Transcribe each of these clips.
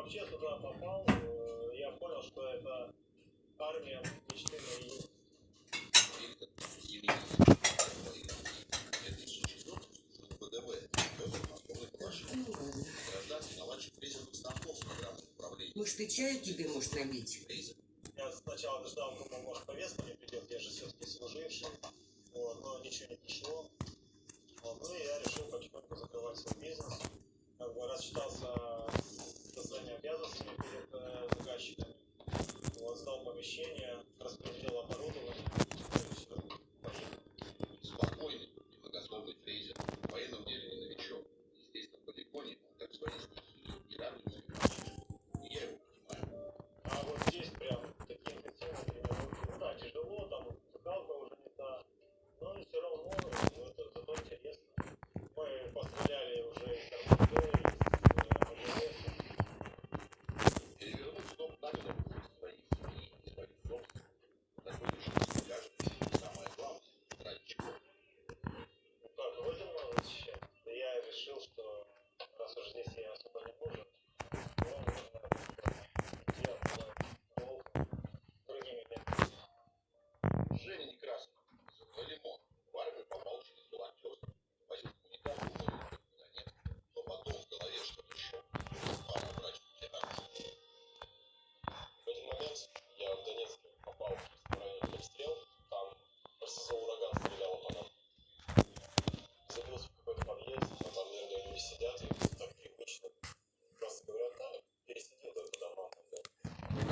вообще туда попал, я понял, что это армия мечты моей. Может, и чаю тебе может набить? Я сначала ждал, думал, может, повестка мне придет, я же все-таки служивший, вот, но ничего не пришло. Вот, ну и я решил потихоньку закрывать свой бизнес. Как бы рассчитался со своими обязанностями перед заказчиками. Вот, сдал помещение, распределил оборудование. Спокойный и многословный фрезер. В военном деле не новичок. Здесь на полигоне он как своей стихии и радуется его мальчишку. И я его понимаю. А вот здесь прям такие интенсивные тренировки. Ну да, тяжело, там музыкалка уже не та. Но все равно это зато интересно. Мы постреляли уже из РПГ, из АГС. Перевернуть дом на голову своих семьи и своих собственных. Такой личности кажется самое главное. Ради чего? Ну как, родину надо защищать. Да я решил, что раз уж здесь я особо не нужен, то нужно делать волк другими методами. Женя Некрасов, зубной лимон. В армию попал через волонтерство. Возил гуманитарку в Донецк. Но потом в голове что-то еще. Папа врач ветеранов. В один момент я в Донецке попал в районе обстрел, там РСЗО «Ураган» стреляла по нам. Забился в какой-то подъезд, а там мирные люди сидят и так привычно просто говорят, да, пересиди только дома.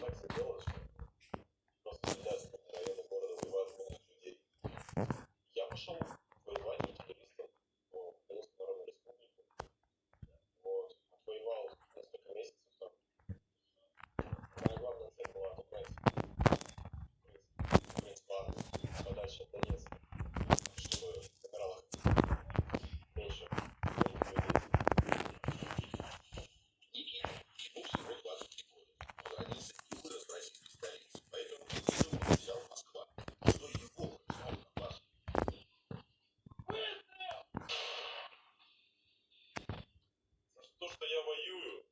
Так сделалось, что просто кидаются как районы города, убивают мирных людей. Я пошел воевать артиллеристом по Донецкой Народной Республике. Вот. Воевал несколько месяцев там. Моя главная цель была отправить армию подальше от Донецка, чтобы в генералах меньше людей. Никита, ему всего 23 года. Он родился и вырос в российской столице, поэтому недолго взял Москва. Что его снова на вас? То, что я воюю,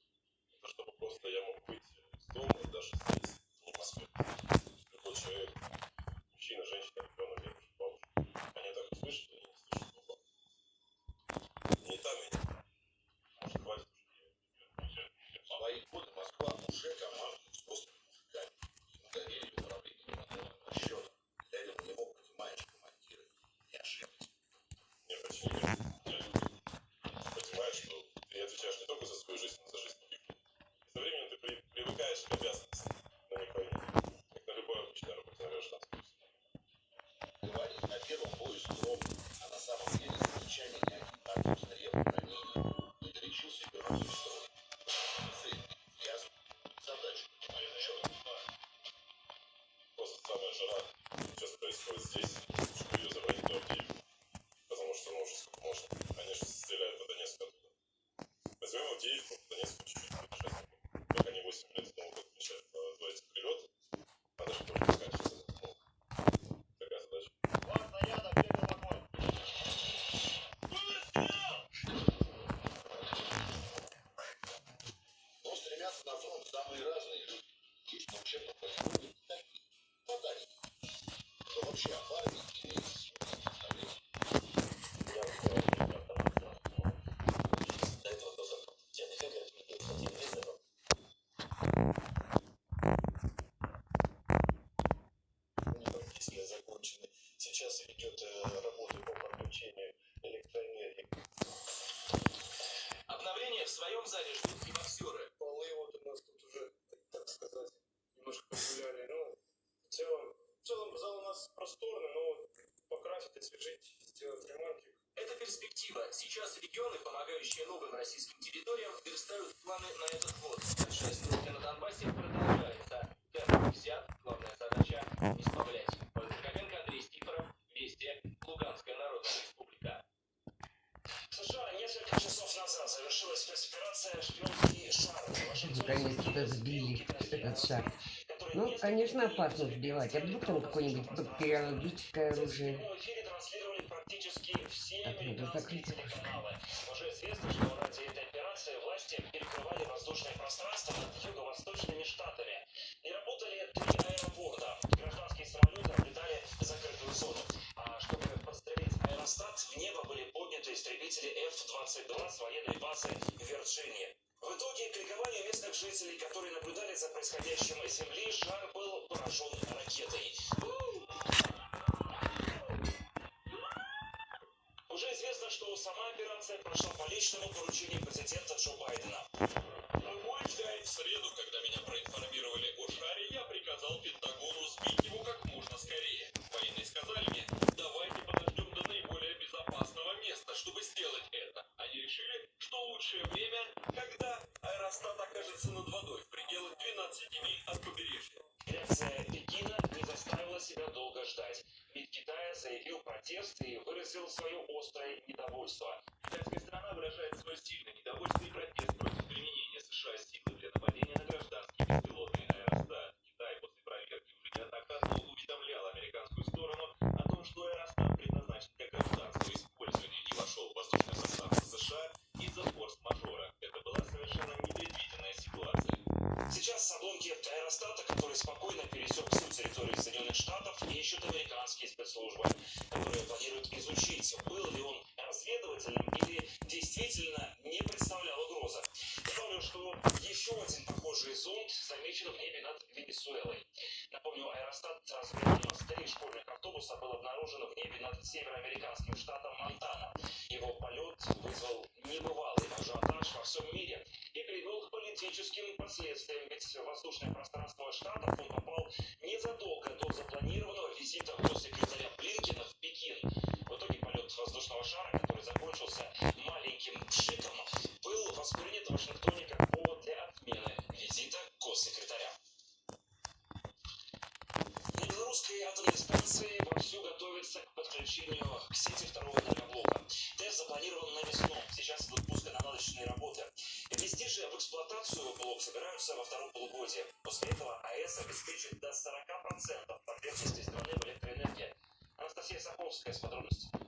это чтобы просто я мог выйти из дома, даже здесь, не в Москве. Любой человек, мужчина, женщина, ребенок, девушка, бабушка, они так услышат, они не слышат слова. Не там и не. Может, хватит уже. В свои годы Москва уже командует взрослыми мужиками. Ему доверили управление военным расчетом. Глядя на него, понимаешь, командиры, не ошиблись. Не, почему нет? Я люблю. Понимаешь, что ты отвечаешь не только за свою жизнь, но за жизнь других. И со временем ты привыкаешь к обязанностям на них войны. Как на любой обычной работе на гражданской. Говорит на первом бою скромно, а на самом деле замечания не один так устарел ранение. Не долечился и вернулся в строй. Цель ясно, задачу понимаешь четко. Просто самая жара сейчас происходит здесь, чтобы ее завалить до Авдеевки. Потому что, ну, уже сколько можно. Они же стреляют по Донецку оттуда. Возьмем Авдеевку, по Донецку чуть-чуть путешествуем. Как они 8 лет с Нового года отмечают до этих прилетов. Надо же тоже заканчиваться. Ну, такая задача. Ваш заряда, первый огонь. Но стремятся на фронт самые разные люди. Есть на учебном полигоне и такие. Подачи. Что вообще об армии имеет смысл представление. Я автомат. До этого тоже тебя не фигурит, один вызов. Если закончены. Сейчас идет работа по подключению электроэнергии. Обновление в своем зале ждут и боксеры. Полы вот у нас тут уже, так сказать, немножко погуляли. Ну, в целом зал у нас просторный, но покрасить, освежить, сделать ремонтик. Это перспектива. Сейчас регионы, помогающие новым российским территориям, верстают планы на этот год. Шествие на Донбассе продолжается. Темп взят. Главная задача – не сплавлять. Ольга Копенко, Андрей Стифоров. Вести. Луганская Народная Республика. США несколько часов назад завершилась спецоперация «Шпионский шар». Наконец-то сбили этот шар. Ну, конечно, опасно сбивать. А вдруг там какое-нибудь бактериологическое оружие? Так, надо закрыть окошко. Уже известно, что ради этой операции власти перекрывали воздушное пространство над Ил-22 с военной базы в Вирджинии. В итоге, к ликованию местных жителей, которые наблюдали за происходящим с Земли, шар был поражен ракетой. Уже известно, что сама операция прошла по личному поручению президента Джо Байдена. В среду, когда меня проинформировали о шаре, я приказал Пентагону сбить его как можно скорее. Военные сказали мне, давайте подождем до наиболее безопасного места, чтобы сделать это. Они решили, что лучшее время, когда аэростат окажется над водой в пределах 12 миль от побережья. Реакция Пекина не заставила себя долго ждать. Ведь Китай заявил протест и выразил свое острое недовольство. Китайская страна выражает свое сильное недовольство и протест против применения США силы для нападения на гражданский беспилотный аэростат. Китай после проверки уже неоднократно уведомлял американскую сторону о том, что аэростат предназначен для гражданского использования и вошел в воздушное пространство США из-за форс-мажора. Это была совершенно непредвиденная ситуация. Сейчас обломки аэростата, который спокойно пересек всю территорию Соединенных Штатов, ищут американские спецслужбы, которые планируют изучить, был ли он разведывательным или действительно не представлял угрозы. Добавлю, что еще один похожий зонд замечен в небе над Венесуэлой. Напомню, аэростат размером с 3 школьных автобуса был обнаружен в небе над североамериканским штатом Монтана. Его полет вызвал небывалый ажиотаж во всем мире и привел к политическим последствиям, ведь в воздушное пространство штатов он попал незадолго до запланированного визита госсекретаря Блинкена в Пекин. В итоге полет воздушного шара, который закончился маленьким пшиком, был воспринят в Вашингтоне как повод для отмены визита госсекретаря. На белорусской атомной станции вовсю готовится к подключению к сети второго энергоблока. Тест запланирован на весну. Сейчас идут пусконаладочные работы. Ввести же в эксплуатацию блок собираются во втором полугодии. После этого АЭС обеспечит до 40% потребностей страны в электроэнергии. Анастасия Саховская с подробностями.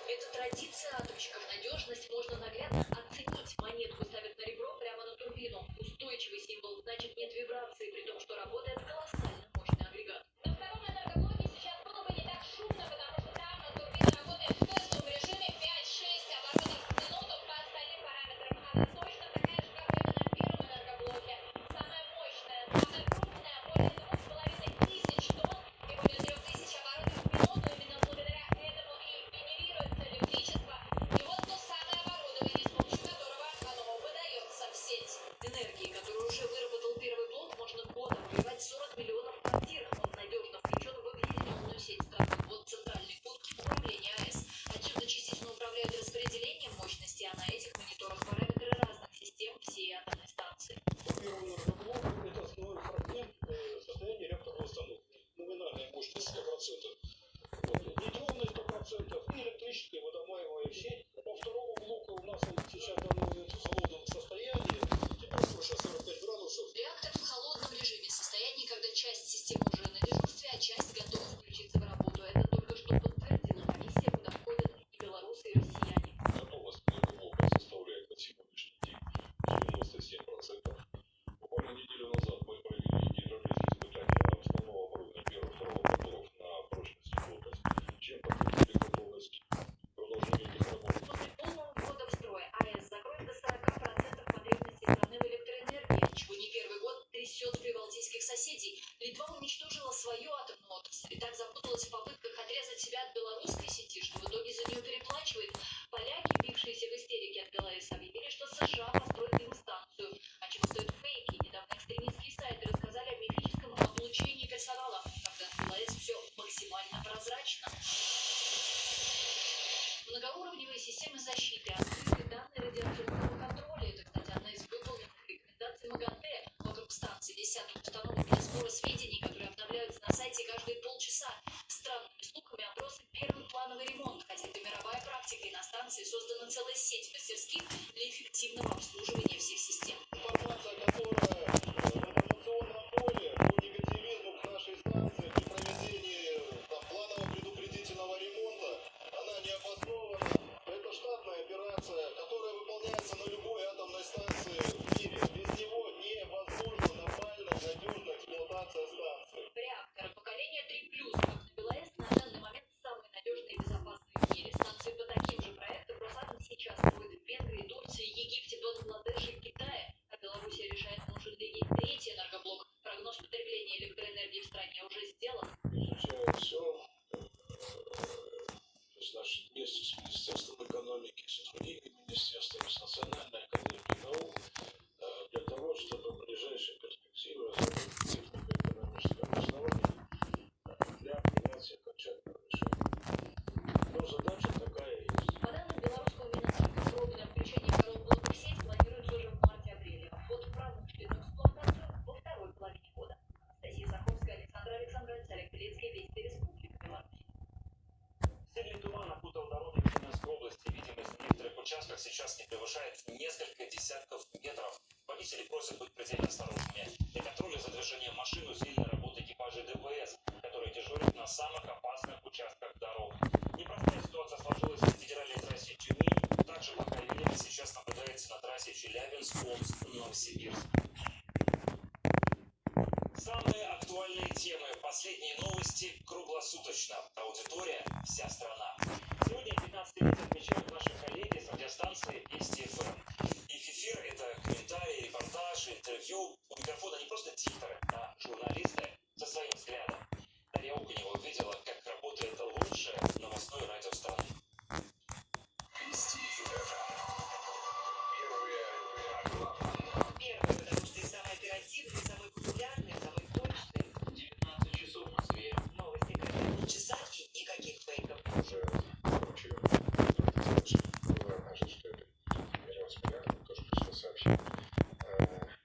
Это традиция атомщиков. Надежность можно наглядно оценить. Монетку ставят на ребро прямо на турбину. Устойчивый символ, значит нет вибрации, при том, что работает колоссально мощный агрегат. На втором энергоблоке сейчас было бы не так шумно, потому что там турбина работает в тестовом режиме 5-6 оборотов в минуту по остальным параметрам. Она точно такая же, как и на первом энергоблоке. Самая мощная, самая крупная, более 2500 тонн и более 3000 оборотов в минуту. Именно благодаря этому и генерируется электричество. И вот то самое оборудование, с помощью которого оно выдается в сеть. Энергии, которую уже выработал первый блок, можно годом вливать 40 миллионов квартир. Он надежно включен в объединенную сеть страны. Вот центральный пункт управления АЭС. Отсюда частично управляют распределением мощности, а на этих мониторах параметры разных систем всей атомной станции. Первый энергоблок – это основной фрагмент состояния реакторной установки. Номинальная мощность 100%. Нейтронная 100% и электрическая выдаваемая в сеть. По второму блоку у нас он сейчас находится в холодном состоянии. Температура сейчас 45 градусов. Реактор в холодном режиме, состоянии, когда часть системы уже на дежурстве, а часть готова включиться в работу. Это только что подтвердила комиссия, куда входят и белорусы, и россияне. Готовность энергоблока составляет на сегодняшний день 97%. Буквально неделю назад мы провели гидравлические испытания основного оборудования первого и второго моторов на прочность и плотность, чем подтвердили готовность продолжения этих работ. После полного ввода в строй АЭС закроет до 40% потребностей страны в электроэнергии, чего не первый год трясет прибалтийских соседей. Литва уничтожила свою атомную отрасль и так запуталась в попытках отрезать себя от белорусской сети, что в итоге за нее переплачивает. Поляки, бившиеся в истерике от ГЛС, объявили, что США построят им станцию. А чего стоят фейки? Недавно экстремистские сайты рассказали о мифическом облучении персонала, когда в ГЛС все максимально прозрачно. Многоуровневые системы защиты, открытые данные радиационного контроля. Это, кстати, одна из выполненных рекомендаций МАГАТЭ. Вокруг станции висят установки для сбора сведений, которые обновляются на сайте каждые полчаса. Странными слухами оброс и первый плановый ремонт, хотя это мировая практика, и на станции создана целая сеть мастерских для эффективного обслуживания всех систем. Информация, которая в информационном поле по негативизму к нашей станции при проведении планового предупредительного ремонта, она не обоснована. Это штатная операция, которая выполняется на любой атомной станции в мире. Без него невозможна нормальная, надежная эксплуатация станции. Реакторы поколения 3+, как на БелАЭС, на данный момент самые надежные и безопасные в мире. Станции по таким же проектам Росатом вместе с Министерством экономики, с другими министерствами, с Национальной академией наук для того, чтобы в ближайшей перспективе разработать технико-экономическое обоснование для принятия окончательного решения. Но задача такая есть. По данным белорусского Минэнерго, пробное включение Белгород в сеть планируется уже в марте-апреле, а вход в промышленную эксплуатацию во второй половине года. Анастасия Саховская, Александр Александрович, Олег Белецкий, Вести, Республика Беларусь. Сильный туман окутал дороги в Тюменской области. Видимость в некоторых участках сейчас не превышает несколько десятков метров. Водители просят быть предельно осторожными. Для контроля за движением машин усилена работа экипажей ДПС, которые дежурят на самых опасных участках дорог. Непростая ситуация сложилась на федеральной трассе Тюмень. Также плохая видимость сейчас наблюдается на трассе Челябинск-Омск-Новосибирск. Самые актуальные темы, последние новости круглосуточно. Аудитория – вся страна. Сегодня 15 лет отмечают наши коллеги с радиостанции Вести ФМ. Их эфир – это комментарии, репортажи, интервью. У микрофона не просто дикторы, а журналисты со своим взглядом. Дарья Окунева увидела, как работает лучшее новостное радио страны. Вести ФМ. Первый, потому что и самый оперативный, и самый популярный, и самый точный. 19 часов в Москве. Новости каждые полчаса и никаких фейков. Уже поручил. Было ожидать, что это миллион с миллиардом, тоже пришло сообщение.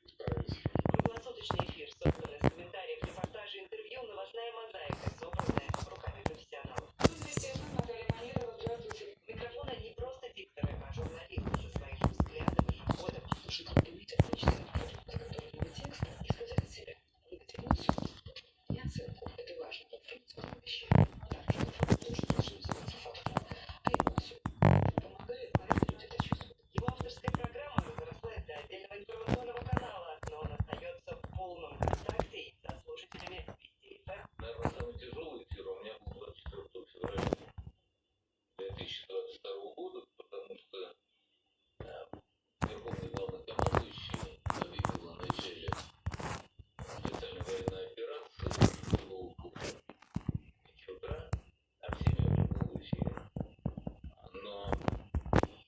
Исправить. Круглосуточный эфир, собранный из комментариев, репортажей, интервью, новостная мозаика, собранная руками профессионалов. Микрофона не просто дикторы, а журналисты со своим взглядом и подходом. Его авторская программа разрослась до отдельного информационного канала, но он остается в полном контакте и со слушателями Вести ФМ. Наверное, самый тяжелый эфир у меня был 24 февраля 2022 года, потому что Верховный главнокомандующий объявил о начале специальной военной операции было утра, а в 7 уже был в эфире. Но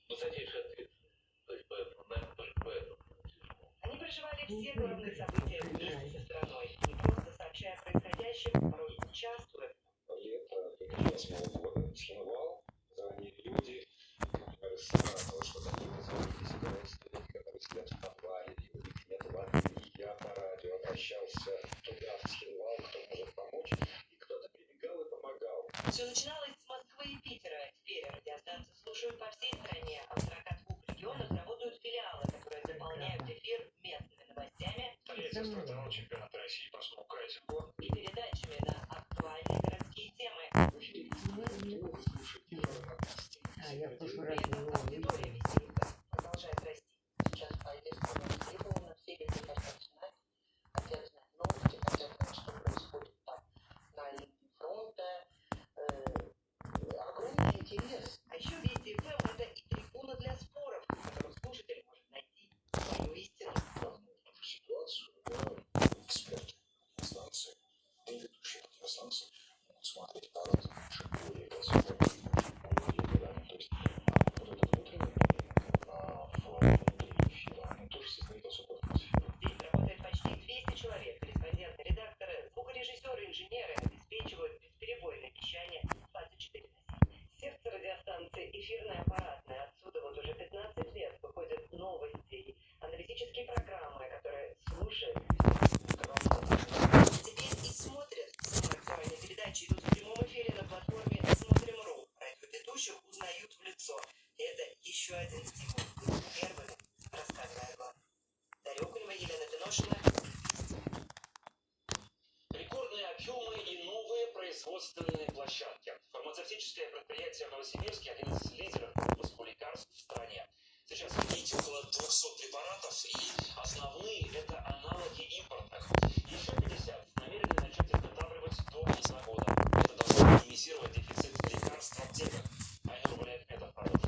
высочайшая ответственность. То есть поэтому, наверное, только поэтому тяжело. Они проживали все главные события вместе со страной, не просто сообщая о происходящем, порой участвуя. Лето 2008 года, Цхинвал, заранее люди, например, из Саратова, что какие-то звонились родственники, которые сидят в подвале, и у них нет воды. И я по радио обращался туда, в Цхинвал, кто может помочь, и кто-то прибегал и помогал. Все начиналось с Москвы и Питера. Теперь радиостанции слушают по всей стране, а в 42 регионах работают филиалы, которые заполняют эфир местными новостями Столица стартовал чемпионат России по сноукайтингу. и передачами на актуальные городские темы. Я в прошлый При раз этом не аудитория Вести продолжает расти. Сейчас повестка востребована, все люди хотят знать новости, хотят знать, что происходит там на линии фронта. Огромный интерес. А еще Вести ФМ — это и трибуна для споров, в которых слушатель может найти свою истину. Ситуацию, эксперты станции, и ведущие радиостанции могут смотреть на разные более то есть вот этот внутренний момент внутри эфира, он тоже создает особую атмосферу. Здесь работает почти 200 человек. Корреспонденты, редакторы, звукорежиссеры, инженеры обеспечивают бесперебойное вещание 24/7. Сердце радиостанции — эфирная аппаратная. Отсюда вот уже 15 лет выходят новости и аналитические программы, которые слушают. Теперь и смотрят. Самые актуальные передачи идут в прямом эфире на платформе Смотрим.ру. Радиоведущих узнают в лицо. И это еще один стимул быть первыми, рассказывая о главном. Дарья Окунева, Елена Тыношина. Рекордные объемы и новые производственные площадки. Фармацевтическое предприятие в Новосибирске – один из лидеров по выпуску лекарств в стране. Сейчас видите около 200 препаратов, и основные – это аналоги импортных. Еще 50 намерены начать изготавливать до конца года. Это должно минимизировать дефицит лекарств в аптеках. Они рубляют этот продукт.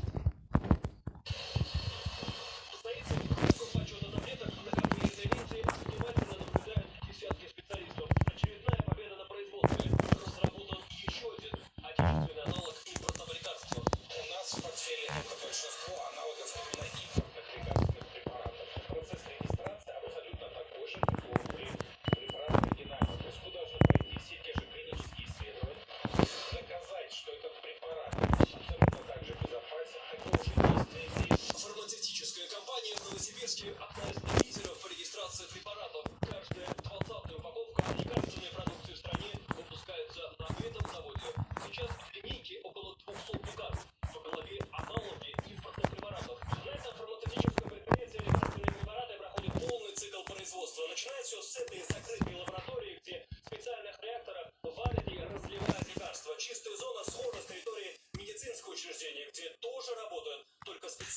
Состоится выпуск отчета таблеток, на которые интервенции внимательно наблюдают десятки специалистов. Очередная победа на производстве. Разработан еще один отечественный аналог импортного лекарства.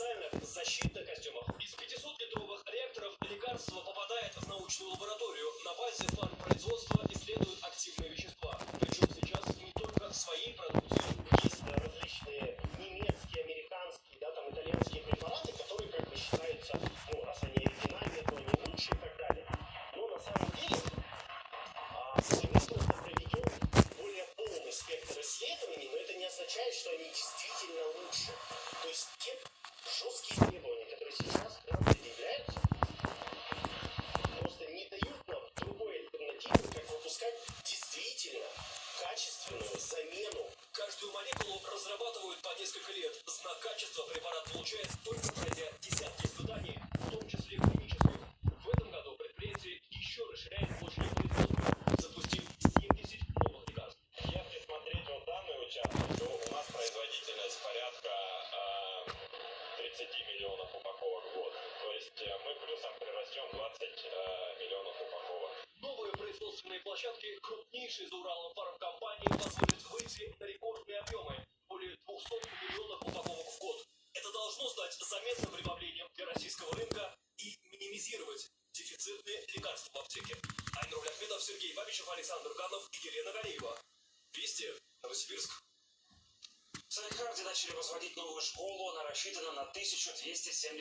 специальных защитных костюмах. Из 500-литровых реакторов лекарство попадает в научную лабораторию. На базе фармпроизводства исследуют активные вещества. Причем сейчас не только своей продукции. Есть различные немецкие, американские, да, там итальянские препараты, которые как бы считаются, ну, раз они оригинальные, то они лучше и так далее. Но на самом деле мы просто проведем более полный спектр исследований, но это не означает, что они действительно лучше. То есть те жесткие требования, которые сейчас к нам предъявляются, просто не дают нам другой альтернативы, как выпускать действительно качественную замену. Каждую молекулу разрабатывают по несколько лет. Знак качества препарат получает только пройдя десятки испытаний, в том числе клинических. В этом году предприятие еще расширяет площадь производства, запустив 70 новых лекарств. Если смотреть вот данный участок, то у нас производительность порядка 30 миллионов упаковок в год. То есть мы плюсом прирастем 20 миллионов упаковок. Новые производственные площадки крупнейшей за Уралом фармкомпании позволят выйти на рекордные объемы – более 200 миллионов упаковок в год. Это должно стать заметным прибавлением для российского рынка и минимизировать дефицитные лекарства в аптеке. Айнур Ахмедов, Сергей Бабичев, Александр Ганов и Елена Галеева. Вести, Новосибирск. В Салехарде начали возводить новую школу, она рассчитана на 1270